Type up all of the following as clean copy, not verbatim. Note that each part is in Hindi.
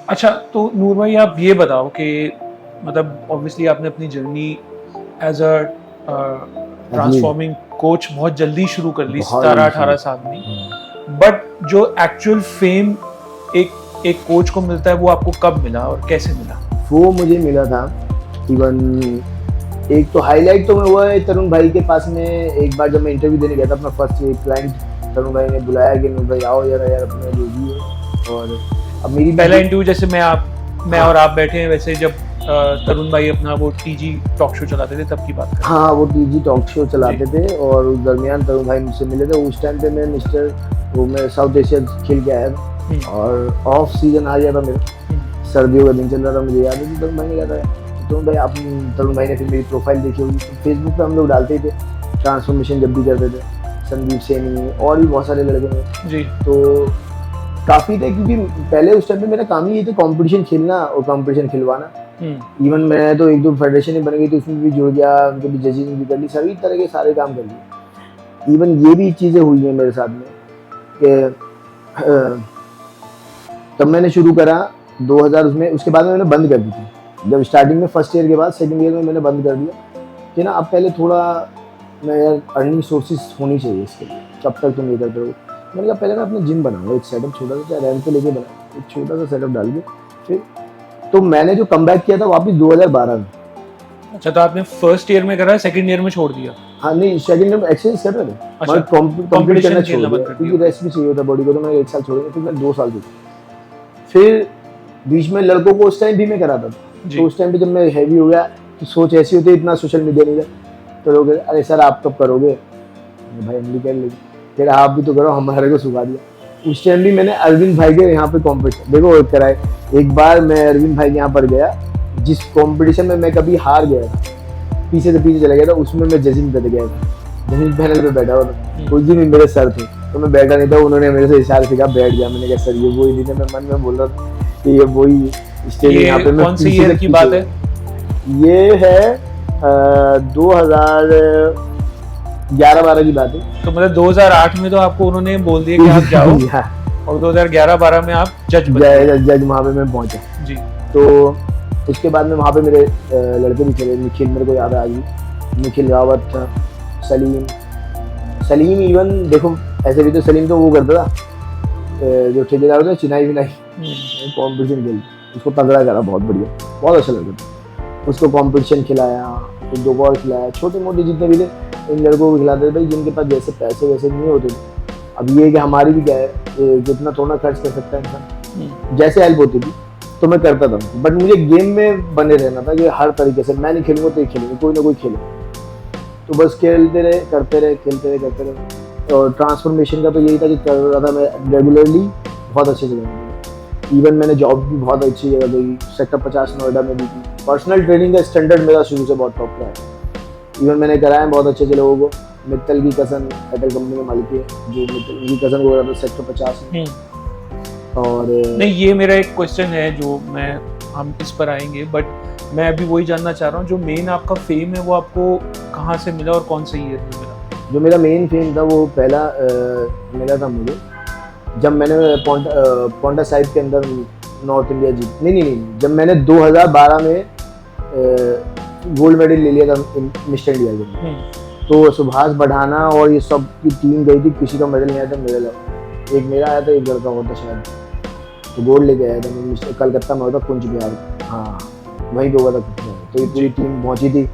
अच्छा, तो नूर भाई आप ये बताओ कि मतलब ऑब्वियसली आपने अपनी journey as a transforming coach बहुत जल्दी शुरू कर ली, बहुत 17-18 साल में। बट जो एक्चुअल फेम एक एक कोच को मिलता है वो आपको कब मिला और कैसे मिला? वो मुझे मिला था इवन, एक तो हाईलाइट तो मैं हुआ है तरुण भाई के पास में। एक बार जब मैं इंटरव्यू देने गया था अपना फर्स्ट क्लाइंट, तरुण भाई ने बुलाया कि नूर भाई आओ यार अपने जो भी है। और अब मेरी पहला इंटरव्यू जैसे मैं और आप बैठे हैं वैसे जब तरुण भाई अपना वो टीजी टॉक शो चलाते थे तब की बात है। हाँ, वो टीजी टॉक शो चलाते थे और उस दरमियान तरुण भाई मुझसे मिले थे। उस टाइम पे मैं साउथ एशिया खेल के आया था और ऑफ सीजन आ गया था मेरा, सर्दियों का दिन चल रहा था। मुझे याद है कि तरुण भाई ने कहा था तरुण भाई ने फिर मेरी प्रोफाइल देखी होगी, फेसबुक पे हम लोग डालते थे ट्रांसफॉर्मेशन जब भी करते थे, संदीप सैनी और भी बहुत सारे लड़के हैं जी। तो काफ़ी थे क्योंकि पहले उस टाइम पे मेरा काम ही ये था कंपटीशन खेलना और कंपटीशन खिलवाना। इवन मैं तो एक दो फेडरेशन ही बन गई तो उसमें भी जुड़ गया, उनके भी जजिंग भी कर ली, सभी तरह के सारे काम कर लिए। इवन ये भी चीज़ें हुई हैं मेरे साथ में कि तब मैंने शुरू करा 2000 उसमें, उसके बाद में मैंने बंद कर दी थी। जब स्टार्टिंग में फर्स्ट ईयर के बाद सेकंड ईयर में मैंने बंद कर दिया कि ना अब पहले थोड़ा मैं यार अर्निंग सोर्सेज होनी चाहिए इसके लिए, कब तक तुम ये करते हो। मैंने कहा पहले मैं अपना जिम बनाऊंगा, एक सेटअप छोटा सा रेंट पे लेके बना, एक छोटा सा सेटअप डाल के फिर। तो मैंने जो कमबैक किया था वापस 2012 में। अच्छा, तो आपने फर्स्ट ईयर में करा, सेकंड ईयर में छोड़ दिया? हाँ नहीं, सेकंड ईयर में एक्सरसाइज कर रहे थे, अच्छा, कंप्लीट करना छोड़ दिया क्योंकि रेस्ट भी चाहिए था बॉडी को। तो मैंने 1 साल छोड़ा, फिर मैं 2 साल छोड़ा। फिर बीच में लड़कों को उस टाइम भी मैं कराता था। तो उस टाइम पे जब मैं हैवी हो गया तो सोच ऐसी होती है, इतना सोशल मीडिया नहीं था तो लोग अरे सर आप कब करोगे, भाई हम भी कर लेंगे, फिर आप भी तो करो, हमारे को सुखा दिया। उस टाइम भी मैंने अरविंद भाई के यहाँ पे कॉम्पिटिशन देखो कराए। एक बार मैं अरविंद भाई के यहाँ पर गया, जिस कॉम्पिटिशन में मैं कभी हार गया था, पीछे से पीछे चला गया था, उसमें मैं जजिंग कर गया था, जजिंग पैनल पे बैठा हुआ था। उस दिन मेरे सर थे तो मैं बैठा नहीं था, उन्होंने मेरे से इशारे से कहा बैठ गया। मैंने कहा सर ये वही दिन है, मैं मन में बोल रहा था कि ये वही स्टेज यहाँ पे। कौन सी ईयर की बात है? ये है 2011-12 की बात है। तो मतलब 2008 में तो आपको उन्होंने बोल दिया कि आप जाओ और 2011-12 में आप जज वहाँ पे मैं पहुंचा जी। तो उसके बाद में वहाँ पे मेरे लड़के भी खेले, निखिल मेरे को याद आ गई, निखिल रावत था, सलीम इवन देखो ऐसे भी तो सलीम तो वो करता था जो ठेकेदार होता है चिनाई विनाई कॉम्पिटिशन खेल, उसको तगड़ा करा, बहुत बढ़िया, बहुत अच्छा लगा था। उसको कॉम्पिटिशन खिलाया, फिर 2 बॉल खिलाया, छोटे मोटे जितने भी थे इन लड़कों को खिलाते थे भाई, जिनके पास जैसे पैसे वैसे नहीं होते थे। अब ये कि हमारी भी क्या है, जितना थोड़ा खर्च कर सकता है इंसान, जैसे हेल्प होती थी तो मैं करता था। बट मुझे गेम में बने रहना था कि हर तरीके से मैं नहीं खेलूंगा तो ये खेलेंगे, कोई ना कोई खेले। तो बस खेलते रहे, करते रहे, खेलते रहे, करते रहे। और ट्रांसफॉर्मेशन का तो यही था कि कर रहा था मैं रेगुलरली, बहुत अच्छे से करता। इवन मैंने जॉब भी बहुत अच्छी जगह दी, सेक्टर 50 नोएडा में भी की। पर्सनल ट्रेनिंग का स्टैंडर्ड मेरा शुरू से बहुत टॉप का है। इवन मैंने कराया बहुत अच्छे अच्छे लोगों को। मित्तल की कसन एयरटेल कंपनी के मालिक है, जो मित्तल की कसन को था सेक्टर 50 में। और नहीं, ये मेरा एक क्वेश्चन है जो हम इस पर आएंगे, बट मैं अभी वही जानना चाह रहा हूँ जो मेन आपका फेम है वो आपको कहाँ से मिला और कौन से ईयर में मिला? जो मेरा मेन फेम था वो पहला मिला था मुझे जब मैंने पोंटा साहिब के अंदर नॉर्थ इंडिया जीत नहीं जब मैंने 2012 में गोल्ड मेडल ले लिया था मिस्टर इंडिया के। तो सुभाष बढ़ाना और ये सब की टीम गई थी, किसी का मेडल नहीं आया था, मेरा लगा एक मेरा आया था, एक लड़का होता शायद, तो गोल्ड लेके आया था। मैं कलकत्ता में होता कुंज बिहार, हाँ वहीं पे हुआ था। तो ये पूरी टीम पहुंची थी,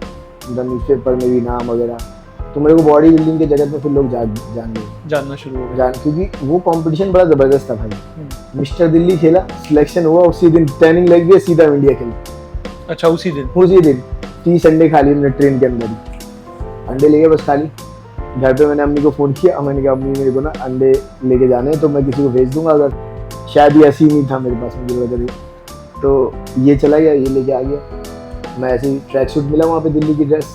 न्यूज़पेपर में भी नाम वगैरह। तो मेरे को बॉडी बिल्डिंग के जगत में फिर लोग जानना शुरू हो गए, क्योंकि वो कंपटीशन बड़ा ज़बरदस्त था भाई। मिस्टर दिल्ली खेला, सिलेक्शन हुआ, उसी दिन ट्रेनिंग लग गई, सीधा इंडिया खेला। अच्छा, उसी दिन 30 अंडे खा लिए मैंने ट्रेन के अंदर ही, अंडे लेके बस खा ली। घर पे मैंने अम्मी को फ़ोन किया, मैंने कहा अम्मी मेरे को ना अंडे लेके जाने तो मैं किसी को भेज दूंगा, अगर शायद ये ऐसी नहीं था मेरे पास मुझे वगैरह। तो ये चला गया, ये लेके आ गया। मैं ऐसे ही ट्रैक सूट मिला वहाँ पे, दिल्ली की ड्रेस,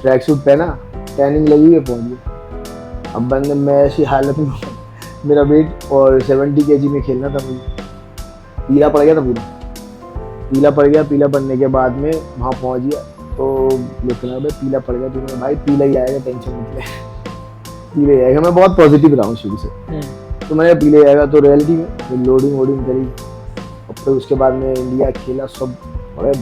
ट्रैक सूट पहना, टैनिंग लगी हुई, पहुँच गया। अब बंदे मैं ऐसी हालत में, मेरा वेट और 70 kg में खेलना था मुझे, पीला पड़ गया था पूरा, पीला पड़ गया। पीला पड़ने के बाद में वहाँ पहुँच गया तो लोग कहना भाई पीला पड़ गया, तो भाई पीला ही आएगा, टेंशन मत ले, पीले आएगा। मैं बहुत पॉजिटिव रहा हूँ शुरू से, तो मैंने पीले आएगा। तो रियलिटी में लोडिंग वोडिंग करी, फिर उसके बाद में इंडिया खेला सब बड़े।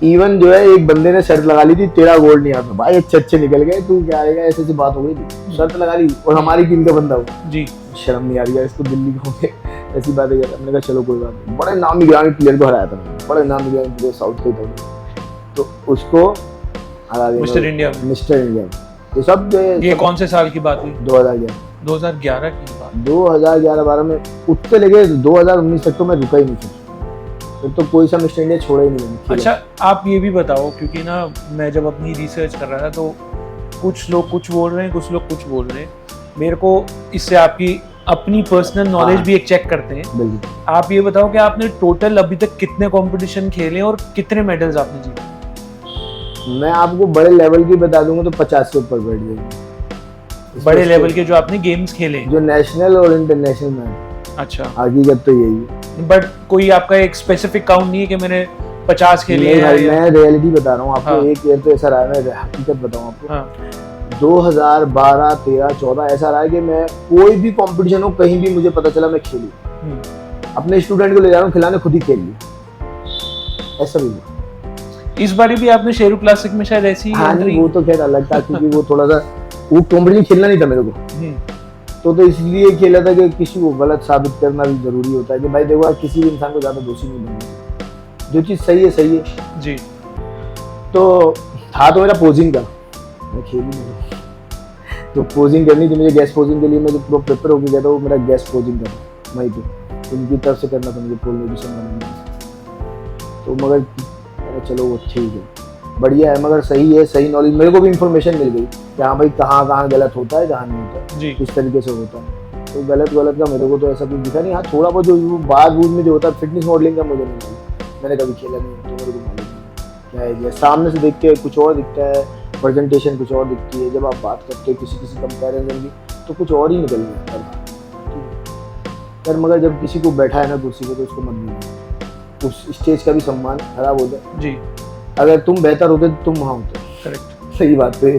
इवन जो है एक बंदे ने शर्त लगा ली थी, तेरा गोल्ड नहीं आता भाई, अच्छे निकल गए, तू क्या आएगा, ऐसे ऐसी बात हो गई थी, शर्त लगा ली, और हमारी टीम का बंदा हो जी, शर्म नहीं आ रही है इसको, दिल्ली का हो गया, ऐसी बातें कर। हमने कहा चलो कोई बात नहीं। बड़े नामी गिरामी प्लेयर को हराया था मैंने, बड़े नामी गिरामी प्लेयर साउथ के थे, तो उसको हरा दिया मिस्टर इंडिया में। Mister India. ये सब जो है ये कौन से साल की बात हुई? 2011 की बात। 2011-12 में उठते लगे, 2019 तक तो मैं रुका ही नहीं था, तो कोई सा मिस्टर इंडिया छोड़ा ही नहीं। अच्छा, आप ये भी बताओ, क्योंकि ना मैं जब अपनी रिसर्च कर रहा था तो कुछ लोग कुछ बोल रहे हैं, कुछ लोग कुछ बोल रहे हैं, मेरे को इससे आपकी अपनी पर्सनल नॉलेज भी एक चेक करते हैं। आप ये बताओ कि आपने टोटल अभी तक कितने कंपटीशन खेले और कितने मेडल्स आपने जीते? मैं आपको बड़े लेवल की बता दूंगा तो 50 से ऊपर बैठ जाएंगे। बड़े लेवल के जो आपने गेम्स खेले, जो नेशनल और इंटरनेशनल में। अच्छा, हकीकत तो यही है। बट कोई आपका एक स्पेसिफिक काउंट नहीं है कि मैंने 50 खेले हैं? भाई मैं रियलिटी बता रहा हूँ आपको। हाँ। एक ईयर तो ऐसा रहा है, मैं हकीकत बताऊँ आपको। हाँ। 2012, 13, 14 ऐसा रहा है कि मैं कोई भी कंपटीशन हो, कहीं भी मुझे पता चला मैं खेली, अपने स्टूडेंट को ले जा रहा हूँ खिलाने, खुद ही खेल लिया, ऐसा भी हुआ। इस बार भी आपने शेरू क्लासिक में शायद ऐसी? हाँ नहीं, वो तो खैर अलग था, क्योंकि वो थोड़ा सा वो कंपटीशन खेलना नहीं था मेरे को, तो इसलिए खेला था कि किसी को गलत साबित करना भी जरूरी होता है कि भाई देखो, किसी भी इंसान को ज्यादा दोषी नहीं बनना, जो चीज सही है सही है जी। तो था तो मेरा पोजिंग का, मैं खेल ही नहीं, तो पोजिंग करनी थी मुझे, गेस्ट पोजिंग के लिए मैं जो प्रो प्रिपेयर होकर गया था, वो मेरा गेस्ट पोजिंग था वहीं पे, उनकी तरफ से करना था मुझे पोल पोजीशन बनाना, तो मगर चलो वो ठीक है, बढ़िया है, मगर सही है, सही नॉलेज, मेरे को भी इंफॉर्मेशन मिल गई कि हाँ भाई कहाँ गलत होता है, कहाँ नहीं होता है, किस तरीके से होता है। तो गलत का मेरे को तो ऐसा कुछ दिखा नहीं। हाँ थोड़ा बहुत जो बाद में जो होता है फिटनेस मॉडलिंग का मुझे नहीं मालूम, मैंने कभी खेला नहीं, तो मेरे को मालूम नहीं क्या है। सामने से देख के कुछ और दिखता है, प्रेजेंटेशन कुछ और दिखती है, जब आप बात करते हो किसी कंपैरिजन की तो कुछ और ही निकल जाता है यार। मगर जब किसी को बैठा है ना कुर्सी पे, तो उसको मत भूलना, उस स्टेज का भी सम्मान खराब होता है जी। अगर तुम बेहतर होते तो तुम वहाँ होते। करेक्ट, सही बात है।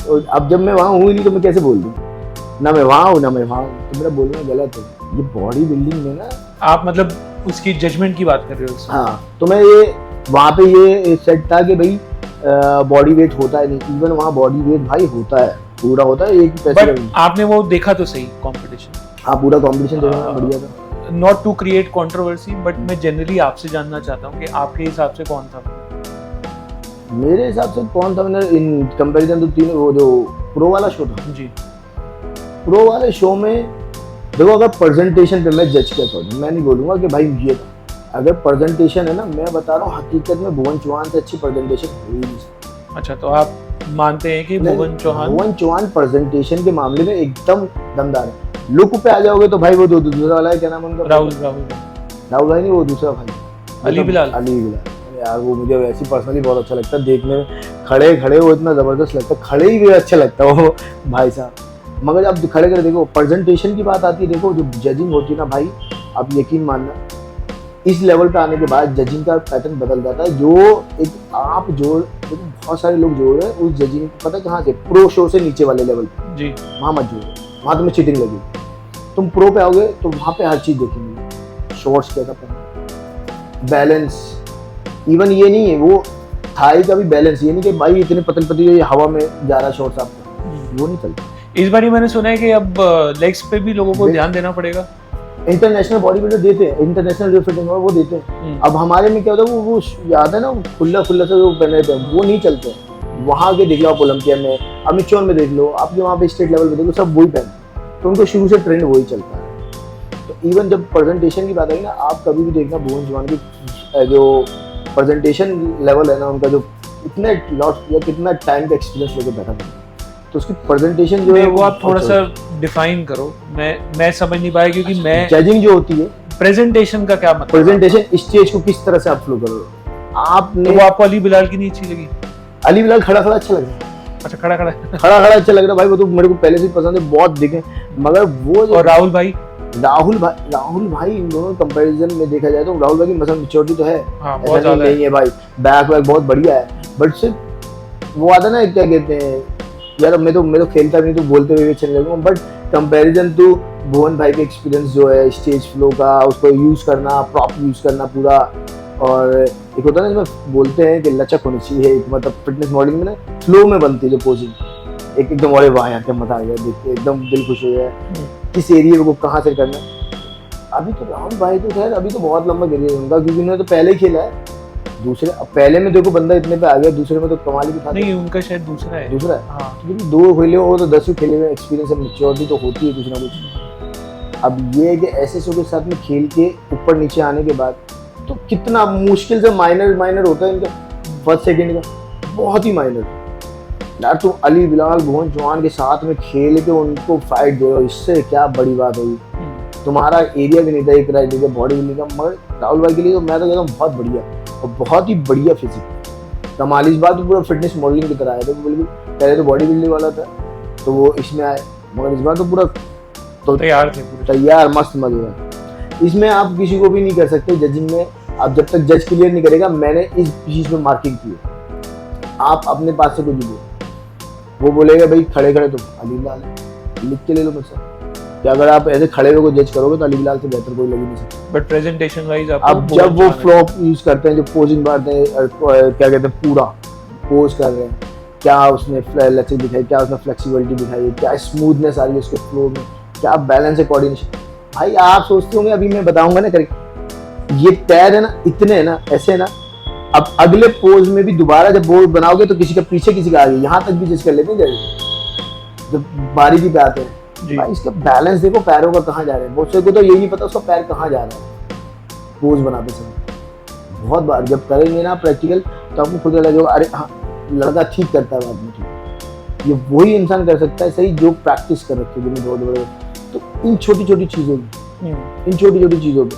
तो अब जब मैं वहाँ हूँ ही नहीं तो मैं कैसे बोल दूँ, ना मैं वहाँ हूँ ना मैं वहाँ हूँ, तो मेरा बोलना गलत है। ये बॉडी बिल्डिंग में ना, आप मतलब उसकी जजमेंट की बात कर रहे हो? हाँ, तो मैं ये वहाँ पे ये सेट था कि भाई बॉडी वेट होता है नहीं, इवन वहाँ बॉडी वेट भाई होता है, पूरा होता है एक पैसे। आपने वो देखा तो सही कंपटीशन? हाँ पूरा कंपटीशन देखा, बढ़िया था। Not to create controversy, but मैं जनरली आपसे जानना चाहता हूँ कि आपके हिसाब से कौन था? मेरे हिसाब से कौन था विनर इन कंपैरिजन तो तीनों, वो जो प्रो वाला शो था जी। प्रो वाले शो में देखो, अगर प्रेजेंटेशन पे मैं जज करता हूँ, मैं नहीं बोलूँगा कि भाई ये था, अगर प्रेजेंटेशन है ना, मैं बता रहा हूँ हकीकत में भुवन चौहान से अच्छी प्रेजेंटेशन हो ही नहीं सकती। अच्छा, तो आप मानते हैं कि भुवन चौहान प्रेजेंटेशन के मामले में एकदम दमदार है। लुक पे आ जाओगे तो भाई वो दूसरा वाला है, क्या नाम उनका? राहुल भाई नहीं, वो दूसरा भाई अली बिलाल। यार वो मुझे वैसे पर्सनली बहुत अच्छा लगता है देखने में, खड़े वो इतना जबरदस्त लगता है, खड़े ही भी अच्छा लगता है वो भाई साहब। मगर आप खड़े कर देखो, प्रेजेंटेशन की बात आती है, देखो जो जजिंग होती है ना भाई, आप यकीन मानना इस लेवल पे आने के बाद जजिंग का पैटर्न बदल जाता है। जो एक आप जोड़, बहुत सारे लोग जोड़ रहे हैं उस जजिंग, पता कहाँ से? प्रो शो से नीचे वाले लेवल पे जी, वहाँ मत जोड़ो, वहाँ तुम्हें चीटिंग लगेगी। तुम प्रो पे आओगे तो वहाँ पे हर चीज देखेंगे, शॉर्ट्स कैसा पहनना, बैलेंस, इवन ये नहीं है वो थाई का भी बैलेंस, ये नहीं कि भाई इतने पतली हवा में जा रहा शॉर्ट्स आपका, वो नहीं चलता। इस बार मैंने सुना है कि अब लेग्स पे भी लोगों को ध्यान देना पड़ेगा। इंटरनेशनल बॉडी बिल्डर देते हैं, इंटरनेशनल जो फिटिंग वो देते हैं। अब हमारे में क्या होता है, वो याद है ना, खुला से वो पहने थे, वो नहीं चलते। वहाँ के देख लो आप, ओलंपिया में, अमिचौर में देख लो, आप जो वहाँ पे स्टेट लेवल पे देख लो, सब वही पहनते, तो उनको शुरू से ट्रेंड वही चलता है। तो इवन जब प्रेजेंटेशन की बात आई ना, आप कभी भी देखना भुवन चौहान की जो प्रेजेंटेशन लेवल है ना उनका, जो इतने लॉट या कितना टाइम का एक्सपीरियंस लेके बैठा था, तो उसकी प्रेजेंटेशन जो है वो आप थोड़ा सा डिफाइन करो। मैं समझ नहीं पाया, क्योंकि मैं जजिंग जो होती है, प्रेजेंटेशन का क्या मतलब? प्रेजेंटेशन स्टेज को किस तरह से आप फ्लो करो। आपने तो वो आपको अली बिलाल की नहीं अच्छी लगी? अली बिलाल खड़ा अच्छा लग रहा है। अच्छा, खड़ा अच्छा लग रहा है भाई, वो तो मेरे को पहले से पसंद है, बहुत दिखे। मगर वो और राहुल भाई इन दोनों कंपैरिजन में देखा जाए तो राहुल भाई की मसल मैच्योरिटी तो है, बहुत ज्यादा नहीं है भाई, बैक बहुत बढ़िया है, बट सिर्फ वो आता ना, क्या कहते हैं यार, मैं तो खेलता नहीं तो बोलते हुए अच्छा लगेगा, बट कंपैरिजन टू भुवन भाई का एक्सपीरियंस जो है स्टेज फ्लो का, उसको यूज करना, प्रॉप यूज करना पूरा, और एक होता है ना जिसमें बोलते हैं कि लचक होनी चाहिए, एक मतलब फिटनेस मॉडलिंग में ना फ्लो में बनती है जो पोजिंग, एक एकदम अरे वाह यार क्या मजा आ गया देख के, एकदम दिल खुश हो गया, किस एरिया को कहाँ से करना। अभी तो राहुल भाई तो खैर अभी तो बहुत लंबा करियर है उनका, क्योंकि उन्होंने तो पहले ही खेला है, दूसरे पहले में देखो बंदा इतने पे आ गया, दूसरे में तो कमाल भी था। नहीं उनका शायद दूसरा है। दूसरा है हाँ। क्योंकि 2 खेले हो तो 10 खेले हुए, एक्सपीरियंस और मैच्योरिटी तो होती है कुछ ना कुछ। अब ये है कि ऐसे के साथ में खेल के ऊपर नीचे आने के बाद तो कितना मुश्किल से माइनर होता है इनका फर्स्ट सेकंड का, बहुत ही माइनर यार। तुम अली बिलाल भुवन चौहान के साथ में खेल के उनको फाइट दे रहे हो, इससे क्या बड़ी बात होगी। तुम्हारा एरिया भी नहीं था एक राइट बॉडी बिल्डिंग का, मगर राहुल भाई के लिए तो मैं तो कहता हूँ बहुत बढ़िया और बहुत ही बढ़िया फिजिक। कमाल इस बात तो पूरा फिटनेस मॉडलिंग की तरह आया था बिल्कुल, पहले तो बॉडी बिल्डिंग वाला था तो वो इसमें आए, मगर इस बार तो पूरा तो तैयार मस्त मजेदार। इसमें आप किसी को भी नहीं कर सकते जजिंग में, आप जब तक जज क्लियर नहीं करेगा मैंने इस चीज में मार्किंग की है, आप अपने पास से कुछ भी वो बोलेगा भाई खड़े तुम अली बिलाल है, लिख के ले लो मुझसे कि अगर आप ऐसे खड़े हुए को जज करोगे तो अली बिलाल से बेहतर कोई लग ही नहीं सकता। बट प्रेजेंटेशन वाइज अब जब वो फ्लॉप यूज करते हैं, जो पोजिंग मारते हैं, क्या कहते हैं पूरा पोज कर रहे हैं, क्या उसने लचक दिखाई, क्या उसने फ्लेक्सिबिलिटी दिखाई, क्या स्मूथनेस आ रही है उसके फ्लो में, क्या बैलेंस है, कोऑर्डिनेशन। भाई आप सोचते होंगे अभी मैं बताऊंगा ना करके, ये पैर है ना इतने है ना ऐसे है ना, अब अगले पोज में भी दोबारा जब बोर्ड बनाओगे तो किसी का पीछे किसी का आगे, यहाँ तक भी जज कर लेते हैं जब बारीकी पे आते हैं। भाई इसका बैलेंस देखो पैरों का कहाँ जा रहा है, बहुत से को तो यही नहीं पता उसका पैर कहाँ जा रहा है पोज बनाते समय। बहुत बार जब करेंगे ना प्रैक्टिकल तो आपको खुद लगेगा अरे हाँ लड़का ठीक करता है बाद में ठीक, ये वही इंसान कर सकता है सही जो प्रैक्टिस कर रखे है बहुत बड़े। तो इन छोटी छोटी चीज़ों में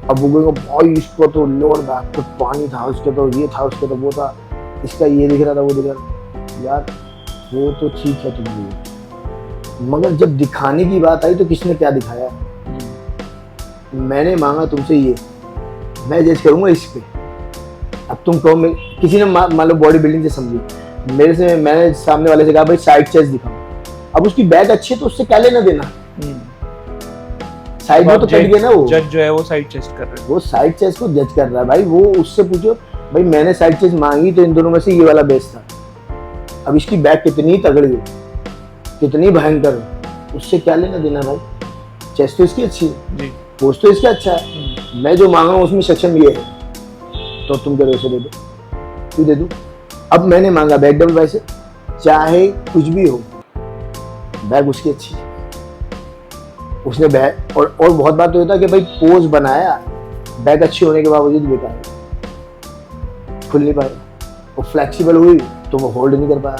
अब वो बोलेंगे भाई इसको तो लोअर बैक पे पानी था, उसके तो ये था, उसके तो वो था, इसका ये दिख रहा था वो दिख रहा था। यार वो तो ठीक है तुम्हें, मगर जब दिखाने की बात आई तो किसने क्या दिखाया। मैंने मांगा तुमसे ये, मैं जज करूंगा इस पे। अब तुम कहो किसी ने मान लो बॉडी बिल्डिंग से समझी, मेरे से मैंने सामने वाले से कहा भाई साइड चेस्ट दिखाओ, अब उसकी बैक अच्छी है तो उससे क्या लेना देना, साइड में तो कट गया ना। वो जज जो है वो साइड चेस्ट कर रहा है, वो साइड चेस्ट को जज कर रहा है भाई। वो उससे पूछो भाई मैंने साइड चेस्ट मांगी तो इन दोनों में से ये वाला बेस्ट था, अब इसकी बैक कितनी तगड़ी है, कितनी भयंकर है, उससे क्या लेना देना भाई। चेस्ट तो इसकी अच्छी है, पोज तो इसका अच्छा है, मैं जो मांगा उसमें सक्षम ये है, तो तुम कह रहे हो दे दो, क्यों दे दूं। अब मैंने मांगा बैक डबल बाइसेप, चाहे कुछ भी हो बैक उसकी अच्छी है, उसने बैक और बहुत बात तो होता है कि भाई पोज बनाया बैक अच्छी होने के बावजूद बेकार खुल नहीं पाया, वो फ्लेक्सिबल हुई तो वो होल्ड नहीं कर पाया।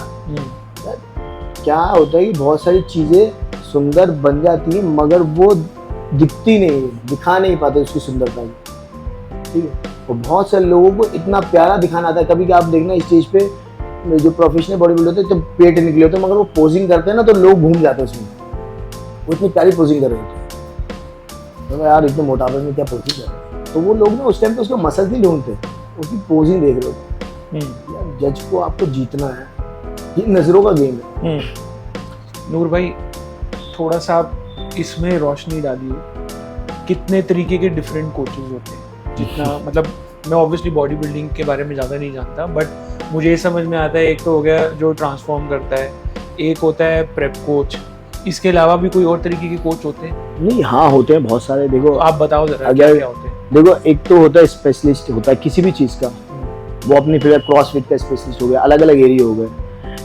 क्या होता है कि बहुत सारी चीजें सुंदर बन जाती है मगर वो दिखती नहीं है, दिखा नहीं पाते उसकी सुंदरता की, ठीक है। और बहुत सारे लोगों को इतना प्यारा दिखाना आता है, कभी आप देखना स्टेज पे जो प्रोफेशनल बॉडी बिल्डर होते हैं जब पेट निकले होते हैं मगर वो पोजिंग करते हैं ना तो लोग घूम जाते हैं उसमें, वो इतनी प्यारी पोजिंग कर रहे होते हैं, तो यार इतने मोटापे में क्या पोजिंग कर रहे हैं, तो वो लोग ना उस टाइम पे उसका मसल नहीं ढूंढते, उसकी पोजिंग देख रहे होते हैं। यार जज को आपको जीतना है, ये नजरों का गेम है। नूर भाई थोड़ा सा आप इसमें रोशनी डालिए, कितने तरीके के डिफरेंट कोचेस होते हैं, जितना मतलब मैं ऑब्वियसली बॉडी बिल्डिंग के बारे में ज़्यादा नहीं जानता, बट मुझे ये समझ में आता है एक तो हो गया जो ट्रांसफॉर्म करता है, एक होता है प्रेप कोच, इसके अलावा भी कोई और तरीके के कोच होते हैं? नहीं हाँ होते हैं बहुत सारे, देखो आप बताओ जरा अगर क्या होते हैं। देखो एक तो होता है स्पेशलिस्ट, होता है किसी भी चीज़ का, वो अपनी फिर क्रॉसफिट का स्पेशलिस्ट हो गया, अलग अलग एरिया हो गए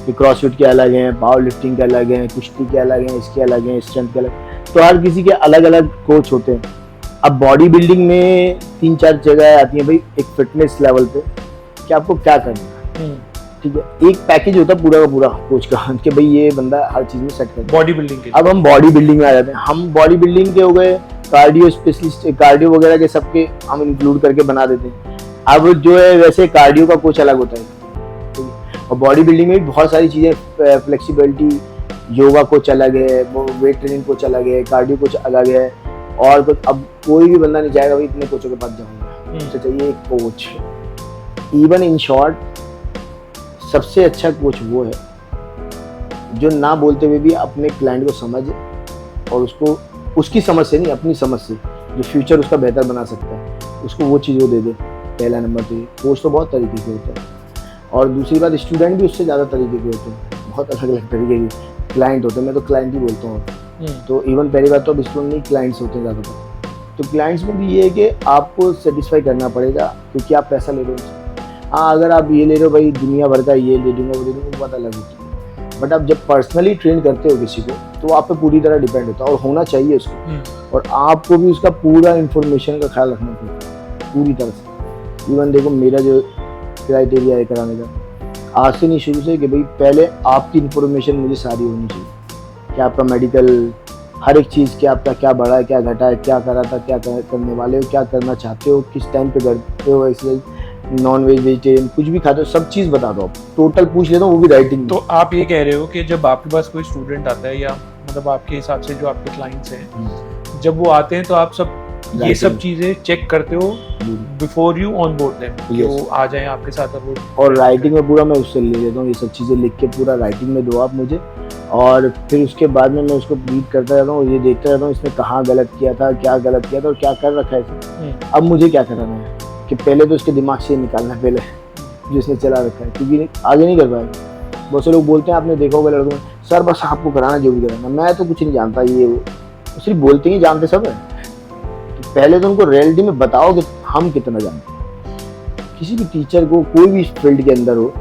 कि क्रॉसफिट के अलग हैं, पावर लिफ्टिंग के अलग हैं, कुश्ती के अलग हैं, इसके अलग हैं, स्ट्रेंथ के अलग, तो हर किसी के अलग अलग कोच होते हैं। अब बॉडी बिल्डिंग में 3-4 जगह आती हैं भाई, एक फिटनेस लेवल पे कि आपको क्या करना है, ठीक है। एक पैकेज होता है पूरा का पूरा कोच का कि भाई ये बंदा हर चीज़ में सेट करता है बॉडी बिल्डिंग के। अब हम बॉडी बिल्डिंग में आ जाते हैं, हम बॉडी बिल्डिंग के हो गए, कार्डियो स्पेशलिस्ट, कार्डियो वगैरह के सबके हम इंक्लूड करके बना देते हैं। अब जो है वैसे कार्डियो का कोच अलग होता है, और बॉडी बिल्डिंग में भी बहुत सारी चीज़ें, फ्लेक्सिबिलिटी, योगा कोच अलग है, वेट ट्रेनिंग कोच अलग है, कार्डियो कोच अलग है, और कुछ। अब कोई भी बंदा नहीं जाएगा भाई इतने कोचों के पास जाऊंगा, तो चाहिए एक कोच। इवन इन शॉर्ट सबसे अच्छा कोच वो है जो ना बोलते हुए भी अपने क्लाइंट को समझे और उसको उसकी समझ से नहीं, अपनी समझ से जो फ्यूचर उसका बेहतर बना सकता है, उसको वो चीज़ वो दे दे। पहला नंबर तो ये। कोच तो बहुत तरीके के होते हैं, और दूसरी बात स्टूडेंट भी उससे ज़्यादा तरीके के होते हैं, बहुत अलग अलग तरीके के क्लाइंट होते हैं। मैं तो क्लाइंट ही बोलता हूँ। तो इवन पहली बात तो अब स्टूडेंट नहीं, क्लाइंट्स होते हैं ज़्यादातर। तो क्लाइंट्स में भी ये है कि आपको सेटिस्फाई करना पड़ेगा, क्योंकि आप पैसा ले रहे हो। हाँ, अगर आप ये ले रहे हो भाई दुनिया भर का, ये ले दूंगा वो दे दूंगा, बात अलग होती है। बट आप जब पर्सनली ट्रेन करते हो किसी को, तो आप पे पूरी तरह डिपेंड होता है, और होना चाहिए उसको। और आपको भी उसका पूरा इन्फॉर्मेशन का ख्याल रखना पड़ता है पूरी तरह से। इवन देखो मेरा जो क्राइटेरिया है कराने का, आज से नहीं शुरू से, कि भाई पहले आपकी इन्फॉर्मेशन मुझे सारी होनी चाहिए कि आपका मेडिकल हर एक चीज़, कि आपका क्या बढ़ा है, क्या घटा है, क्या करा था, क्या करने वाले हो, क्या करना चाहते हो, किस टाइम पे करते हो, ऐसे नॉन वेज वेजिटेरियन कुछ भी खाते हो, सब चीज़ बता दो। आप टोटल पूछ लेता हूँ, वो भी राइटिंग। तो आप ये कह रहे हो कि जब आपके पास कोई स्टूडेंट आता है, या मतलब आपके हिसाब से जो आपके क्लाइंट्स हैं, जब वो आते हैं तो आप सब ये सब चीज़ें चेक करते हो before you on board them, कि वो आ जाएं आपके साथ। और राइटिंग में पूरा मैं उससे ले लेता हूँ, ये सब चीज़ें लिख के पूरा राइटिंग में दो आप मुझे, और फिर उसके बाद में मैं उसको रीड करता रहता हूँ, ये देखता रहता हूँ इसने कहाँ गलत किया था, क्या गलत किया था, और क्या कर रखा है इसने। अब मुझे क्या कराना है कि पहले तो उसके दिमाग से निकालना है पहले जो इसने चला रखा है, क्योंकि आगे नहीं कर पाएगा। बहुत से लोग बोलते हैं, आपने देखा होगा लड़कों में, सर बस आपको कराना जो भी कराना। मैं तो कुछ नहीं जानता, ये वो सिर्फ बोलते ही, जानते सब है। तो पहले तो उनको रियलिटी में बताओ कि हम कितना जानते हैं। किसी भी टीचर को कोई भी फील्ड के अंदर हो,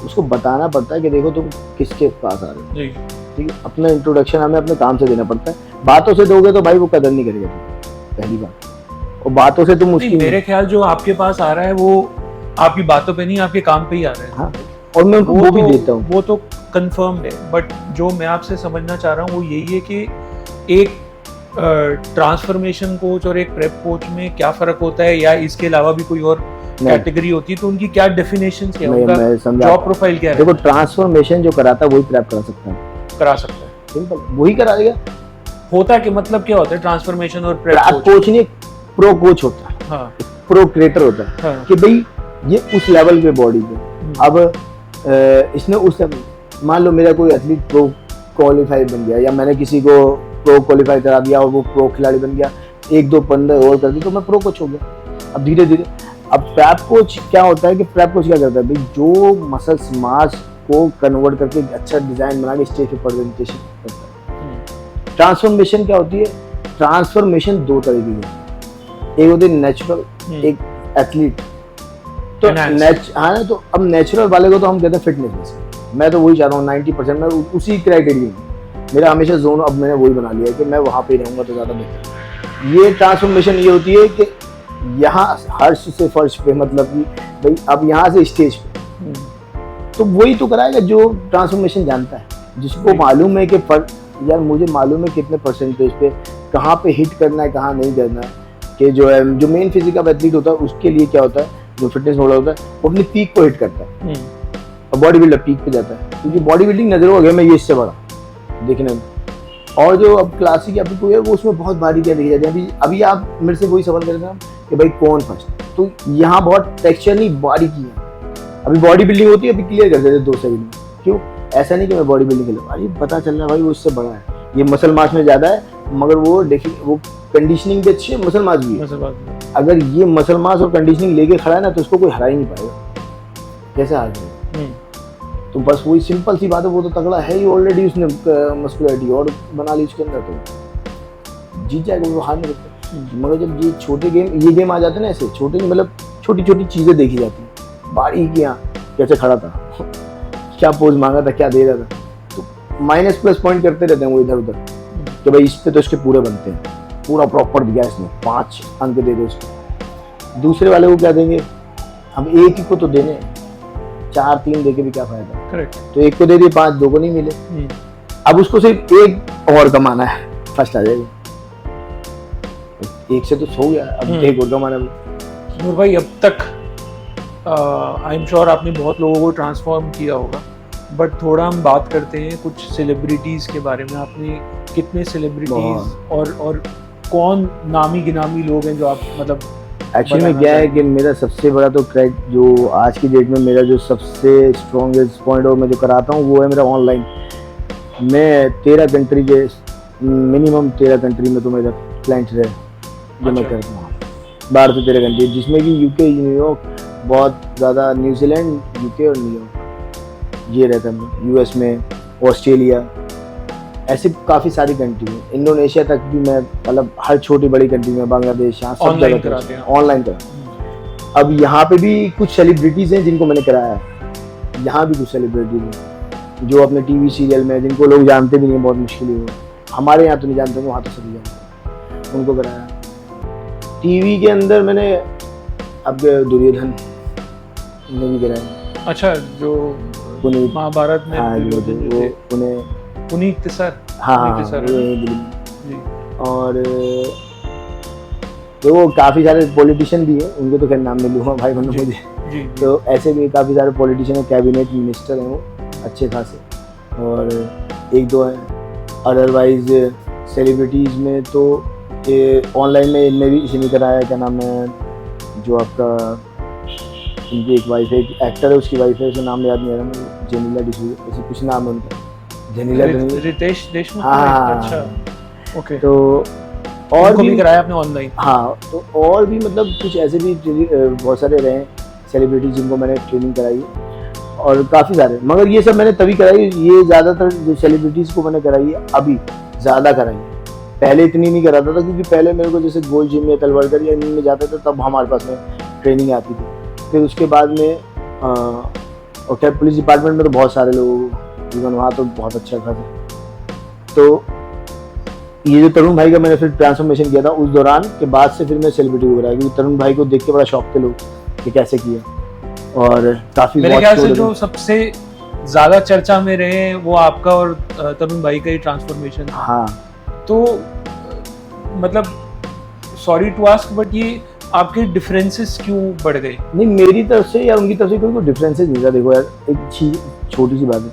उसको बताना पड़ता है कि देखो तुम किसके पास आ रहे हो। ठीक है, अपना इंट्रोडक्शन हमें अपने काम से देना पड़ता है। बातों से दोगे तो भाई वो कदर नहीं करेगा, पहली बात। और बातों से तुम उसकी, मेरे ख्याल जो आपके पास आ रहा है वो आपकी बातों पे नहीं, आपके काम पे ही आ रहा है। हाँ, और मैं उनको वो भी देता हूँ, वो तो कंफर्म्ड है। बट जो मैं आपसे समझना चाह रहा हूँ वो यही है कि एक ट्रांसफॉर्मेशन कोच और एक प्रेप कोच में क्या फर्क होता है, या इसके अलावा भी कोई और कैटेगरी होती है, तो उनकी क्या डेफिनेशन क्या है, उनका जॉब प्रोफाइल क्या है? देखो ट्रांसफॉर्मेशन जो कराता है वही प्रेप करा सकता है, सिंपल वही करा देगा। होता कि मतलब क्या होता है ट्रांसफॉर्मेशन और प्रेप कोच नहीं, प्रो कोच होता है। हाँ, प्रो क्रिएटर होता है। हाँ, कि भाई ये उस लेवल पे बॉडी पे, अब इसने उस, मान लो मेरा कोई एथलीट प्रो क्वालिफाई बन गया, या मैंने किसी को प्रो क्वालिफाई करा दिया और वो प्रो खिलाड़ी बन गया, 1-2 पंद्रह और कर दी तो मैं प्रो कोच हो गया। अब धीरे धीरे, अब प्रेप कोच क्या होता है कि प्रेप कोच क्या करता है भाई, जो मसल्स मास को कन्वर्ट करके अच्छा डिजाइन बना के स्टेज पे प्रेजेंटेशन करता है। ट्रांसफॉर्मेशन क्या होती है, ट्रांसफॉर्मेशन 2 तरीके की, एक होती है नेचुरल, एक एथलीट। तो हाँ, तो अब नेचुरल वाले को तो हम कहते हैं फिटनेस। मैं तो वही चाह रहा हूँ 90% मैं उसी क्राइटेरिया में, मेरा हमेशा जोन अब मैंने वही बना लिया है कि मैं वहाँ पे रहूँगा तो ज़्यादा बेहतर। ये ट्रांसफॉर्मेशन ये होती है कि यहाँ हर्ष से फर्श पे, मतलब कि भाई अब यहाँ से स्टेज पे, तो वही तो कराएगा जो ट्रांसफॉर्मेशन जानता है, जिसको मालूम है कि यार मुझे मालूम है कितने परसेंटेज पे कहाँ पे हिट करना है, कहाँ नहीं करना है। कि जो है जो मेन फिजिकल एथलीट होता है उसके लिए क्या होता है, जो फिटनेस मॉडल होता है वो अपनी पीक को हिट करता है, और बॉडी बिल्डर पीक पे जाता है, क्योंकि बॉडी बिल्डिंग नजर हो गया मैं ये इससे बड़ा देखने में। और जो अब क्लासिक अभी कोई है वो उसमें बहुत बारीकियां देखी जाती है। अभी आप मेरे से वही सवाल कर रहे हैं कि भाई कौन फर्स्ट, तो यहाँ बहुत टेक्सचर नहीं बारीकी है। अभी बॉडी बिल्डिंग होती है, अभी क्लियर कर देते 2 सेकंड में। क्यों? ऐसा नहीं कि मैं बॉडी बिल्डिंग खेलूँ, अरे पता चल रहा है भाई वो उससे बड़ा है, ये मसल मास में ज्यादा है, मगर वो देखिए वो कंडीशनिंग भी अच्छी है, मसल मास भी है। अगर ये मसल मास और कंडीशनिंग लेके खड़ा है ना, तो उसको कोई हरा ही नहीं पाएगा। कैसे हार जाएगा? तो बस वही सिंपल सी बात है, वो तो तगड़ा है ही ऑलरेडी, उसने मस्कुलरिटी और बना ली उसके अंदर, तो जीत जाएगा, वो हार नहीं सकता। मगर जब ये छोटे गेम, ये गेम आ जाते हैं ना, ऐसे छोटे नहीं, मतलब छोटी छोटी चीजें देखी जाती हैं, बारीकियां, कैसे खड़ा था, क्या पोज मांगा था, क्या दे रहा था, तो माइनस प्लस पॉइंट करते रहते हैं वो इधर उधर, कि भाई इस पे तो इसके पूरे बनते हैं, पूरा प्रॉपर दिया इसने, 5 अंक दे दो इसको। दूसरे वाले को क्या देंगे, हम एक ही को तो देने, 4-3 देके भी क्या फायदा। करेक्ट। तो एक को दे दिए 5, 2 को नहीं मिले। अब उसको सिर्फ एक और कमाना है, फर्स्ट आ जाएगा। एक से तो सो गया, अब एक और कमाना है। नूर भाई, अब तक आई एम श्योर आपने बहुत लोगों को ट्रांसफॉर्म किया होगा, बट थोड़ा हम बात करते हैं कुछ सेलिब्रिटीज़ के बारे में। आपने कितने सेलिब्रिटीज़ और कौन नामी गिनामी लोग हैं जो आप मतलब एक्चुअली में क्या है कि मेरा सबसे बड़ा तो जो आज की डेट में मेरा जो सबसे स्ट्रॉन्गेस्ट पॉइंट और मैं जो कराता हूँ वो है मेरा ऑनलाइन। मैं 13 कंट्री के मिनिमम 13 कंट्री में तो मेरा क्लाइंट रहे जो मैं अच्छा। करता हूँ, 12 से 13 कंट्री, जिसमें कि यूके, न्यूयॉर्क, बहुत ज़्यादा न्यूजीलैंड, यूके और न्यूयॉर्क ये रहता है, यूएस में, ऑस्ट्रेलिया, ऐसे काफ़ी सारी कंट्री हैं, इंडोनेशिया तक भी मैं, मतलब हर छोटी बड़ी कंट्री में, बांग्लादेश, यहाँ सब ऑनलाइन जगह कराते हैं। ऑनलाइन करा। अब यहाँ पे भी कुछ सेलिब्रिटीज़ हैं जिनको मैंने कराया है, यहाँ भी कुछ सेलिब्रिटीज़ हैं जो अपने टीवी सीरियल में, जिनको लोग जानते भी नहीं, बहुत मुश्किल है, हमारे यहाँ तो नहीं जानते, वहाँ तो सभी जानते हैं, उनको कराया। टीवी के अंदर मैंने अब दुर्योधन ने भी कराया। अच्छा, जो पुनीत, महाभारत में हाँ दुर्योधन जो वो थे, उन्हें, पुनीत सर। हाँ पुनीत सर है ना? जी। जी और तो वो काफ़ी सारे पॉलिटिशियन भी हैं, उनको तो खैर नाम नहीं लूँगा भाई, मतलब जी। मुझे, जी तो ऐसे भी काफ़ी सारे पॉलिटिशियन हैं, कैबिनेट मिनिस्टर हैं वो अच्छे खासे, और एक दो हैं। अदरवाइज सेलिब्रिटीज़ में तो ये ऑनलाइन में इनमें भी इसी ने कराया, क्या नाम है जो आपका, उनकी एक वाइफ है, एक एक्टर है, उसकी वाइफ है, उसका नाम याद नहीं आ रहा मुझे, जेनिला डिसूजा, ऐसे कुछ नाम है उनका, जेनिला रितेश देशमुख। हाँ, अच्छा ओके। तो और उनको भी कराया आपने ऑनलाइन? हाँ, तो और भी मतलब कुछ ऐसे भी बहुत सारे रहे सेलिब्रिटी जिनको मैंने ट्रेनिंग कराई है, और काफ़ी सारे, मगर ये सब मैंने तभी कराई, ये ज़्यादातर जो सेलिब्रिटीज़ को मैंने कराई है अभी ज़्यादा कराई है, पहले इतनी नहीं कराता था, क्योंकि पहले मेरे को जैसे गोल्ड जिम या तलवारगढ़ या इनमें जाता था तब हमारे पास में ट्रेनिंग आती थी, फिर उसके बाद में और खैर पुलिस डिपार्टमेंट में तो बहुत सारे लोग, इवन वहाँ तो बहुत अच्छा खासा। तो ये जो तरुण भाई का मैंने फिर ट्रांसफॉर्मेशन किया था उस दौरान के बाद से, फिर मैं सेलिब्रिटी हो रहा है, क्योंकि तरुण भाई को देख के बड़ा शौक थे लोग कि कैसे किया, और काफ़ी मेरे ख्याल से जो सबसे ज़्यादा चर्चा में रहे हैं वो आपका और तरुण भाई का ही ट्रांसफॉर्मेशन था। हाँ, तो मतलब सॉरी टू आस्क, बट ये आपके डिफरेंसेस क्यों बढ़ गए? नहीं मेरी तरफ से या उनकी तरफ से कोई डिफरेंसेस नहीं था। देखो यार, एक चीज छोटी सी बात है,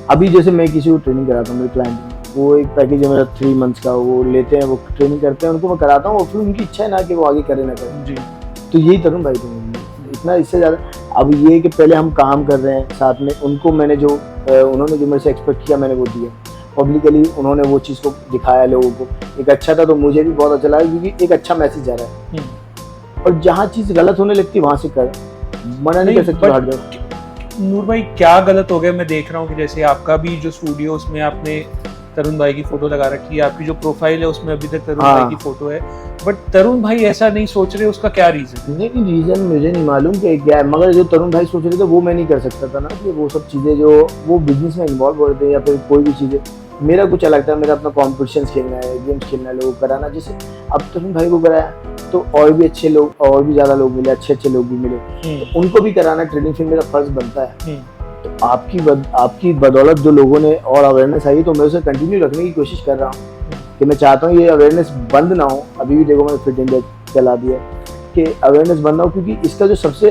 अभी जैसे मैं किसी को ट्रेनिंग कराता हूँ, मेरे क्लाइंट, वो एक पैकेज है मेरा 3 मंथ्स का, वो लेते हैं, वो ट्रेनिंग करते हैं, उनको मैं कराता हूँ, और फिर उनकी इच्छा है ना कि वो आगे करे ना करे जी। तो यही तरुण भाई थे, इतना इससे ज़्यादा। अब ये कि पहले हम काम कर रहे हैं साथ में, उनको मैंने जो उन्होंने जो मेरे से एक्सपेक्ट किया मैंने वो दिया, पब्लिकली उन्होंने वो चीज़ को दिखाया लोगों को, एक अच्छा था, तो मुझे भी बहुत अच्छा लगा, क्योंकि एक अच्छा मैसेज जा रहा है, और जहाँ चीज़ गलत होने लगती है वहाँ से कर, मना नहीं कर सकते, हट जाओ। नूर भाई क्या गलत हो गया? मैं देख रहा हूँ कि जैसे आपका भी जो स्टूडियो, उसमें आपने तरुण भाई की फोटो लगा रखी है, आपकी जो प्रोफाइल है उसमें अभी तक तरुण भाई की फोटो है, बट तरुण भाई ऐसा नहीं सोच रहे, उसका क्या रीजन? नहीं, रीजन मुझे नहीं मालूम कि क्या है, मगर जो तरुण भाई सोच रहे थे वो मैं नहीं कर सकता था ना, कि वो सब चीज़ें जो वो बिजनेस में इन्वॉल्व हो रहे थे, या फिर कोई भी चीज़ें, मेरा कुछ अलग था, मेरा अपना कॉम्पिटिशन खेलना है, गेम्स खेलना है, लोगों को कराना। जैसे अब तरुण भाई को कराया तो और भी अच्छे लोग, और भी ज़्यादा लोग मिले, अच्छे लोग भी मिले, तो उनको भी कराना ट्रेनिंग, फिर मेरा फर्ज बनता है। तो आपकी बदौलत जो लोगों ने और अवेयरनेस आई, तो मैं उसे कंटिन्यू रखने की कोशिश कर रहा हूँ, कि मैं चाहता हूँ ये अवेयरनेस बंद ना हो। अभी भी देखो मैंने फिट इंडिया चला दिया, कि अवेयरनेस बंद ना हो, क्योंकि इसका जो सबसे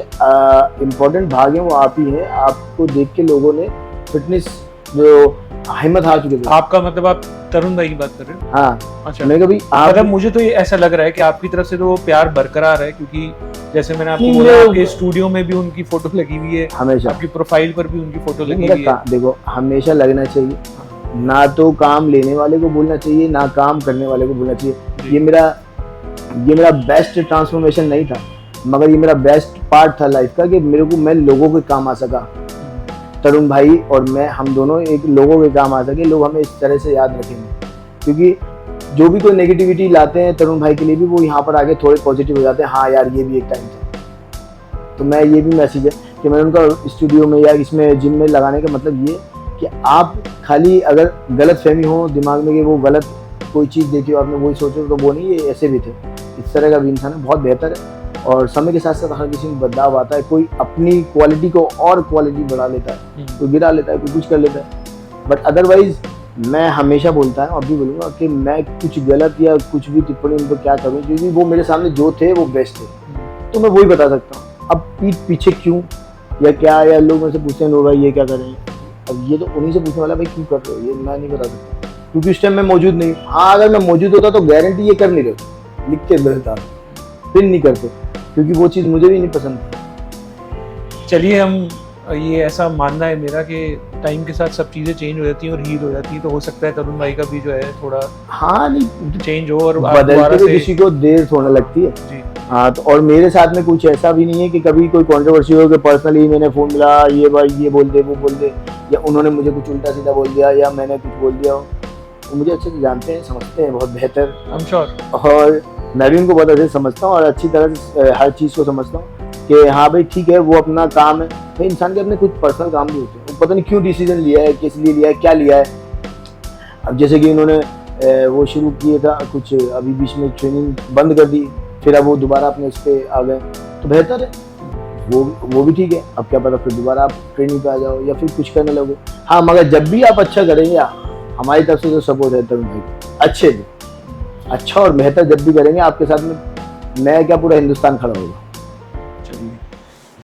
इम्पोर्टेंट भाग है वो आप ही है। आपको देख के लोगों ने फिटनेस जो हिम्मत हार चुके थे। आपका मतलब आप तरुण भाई की बात कर रहे हो? हाँ, अच्छा, मैं कभी मतलब मुझे तो ये ऐसा लग रहा है कि आपकी तरफ से तो वो प्यार बरकरार है, क्योंकि जैसे मैंने आपको नहीं, बोला, मैं- आपके स्टूडियो में भी उनकी फोटो लगी हुई है, हमेशा आपकी प्रोफाइल पर भी उनकी फोटो लगी मेरा हुई है। देखो हमेशा लगना चाहिए, ना तो काम लेने वाले को बोलना चाहिए, ना काम करने वाले को बोलना चाहिए। ये मेरा बेस्ट ट्रांसफॉर्मेशन नहीं था, मगर ये मेरा बेस्ट पार्ट था लाइफ का, कि मेरे को, मैं लोगों के काम आ सका। तरुण भाई और मैं, हम दोनों एक लोगों के काम आ सके, लोग हमें इस तरह से याद रखेंगे, क्योंकि जो भी कोई नेगेटिविटी लाते हैं तरुण भाई के लिए भी, वो यहाँ पर आके थोड़े पॉजिटिव हो जाते हैं। हाँ यार, ये भी एक टाइम था। तो मैं, ये भी मैसेज है कि मैंने उनका स्टूडियो में या इसमें जिम में लगाने का मतलब ये कि आप खाली अगर गलत फहमी हो दिमाग में कि वो गलत कोई चीज़ देखी हो आपने, वही सोचो, तो वो नहीं, ये ऐसे भी थे। इस तरह का भी इंसान है, बहुत बेहतर है। और समय के साथ साथ हर किसी में बदलाव आता है, कोई अपनी क्वालिटी को और क्वालिटी बढ़ा लेता है, कोई गिरा लेता है, कोई कुछ कर लेता है। बट अदरवाइज मैं हमेशा बोलता हूँ, अब भी बोलूँगा, कि मैं कुछ गलत या कुछ भी टिप्पणी उन पर क्या करूँ, क्योंकि वो मेरे सामने जो थे वो बेस्ट थे, तो मैं वही बता सकता हूँ। अब पीठ पीछे क्यों या क्या, या लोग मेरे से पूछते हैं नो भाई ये क्या कर रहे हैं, अब ये तो उन्हीं से पूछने वाला, भाई क्यों कर रहे हो, ये मैं नहीं बता सकता, क्योंकि उस टाइम मैं मौजूद नहीं हूँ। हाँ, अगर मैं मौजूद होता तो गारंटी ये कर नहीं रहे, लिख के देता, फिर नहीं करते, क्योंकि वो चीज़ मुझे भी नहीं पसंद थी। चलिए, हम ये ऐसा मानना है मेरा कि टाइम के साथ सब चीज़ें चेंज हो जाती हैं और हील हो जाती हैं, तो हो सकता है तरुण भाई का भी जो है थोड़ा हाँ नहीं, चेंज हो और आप बदलते दोबारा हुए से किसी को देर होने लगती है। जी हाँ तो और मेरे साथ में कुछ ऐसा भी नहीं है कि कभी कोई कंट्रोवर्सी हो कि पर्सनली मैंने फोन मिला, ये भाई ये बोल दे वो बोल दे, या उन्होंने मुझे कुछ उल्टा सीधा बोल दिया या मैंने कुछ बोल दिया हो। तो मुझे अच्छे से जानते हैं, समझते हैं बहुत बेहतर, आई एम श्योर। और मैं भी उनको बहुत अच्छे से समझता हूँ और अच्छी तरह से हर चीज़ को समझता हूँ कि हाँ भाई ठीक है, वो अपना काम है। भाई इंसान के अपने कुछ पर्सनल काम भी होते हैं, वो पता नहीं क्यों डिसीजन लिया है, किस लिए लिया है, क्या लिया है। अब जैसे कि उन्होंने वो शुरू किया था कुछ, अभी बीच में ट्रेनिंग बंद कर दी, फिर अब वो दोबारा अपने उस पर आ गए, तो बेहतर है, वो भी ठीक है। अब क्या पता फिर दोबारा आप ट्रेनिंग पे आ जाओ या फिर कुछ करने लगो। हाँ मगर जब भी आप अच्छा करेंगे, हमारी तरफ से जो सपोर्ट है तरुण भाई, अच्छे से अच्छा और बेहतर जब भी करेंगे आपके साथ में, मैं क्या पूरा हिंदुस्तान खड़ा होगा।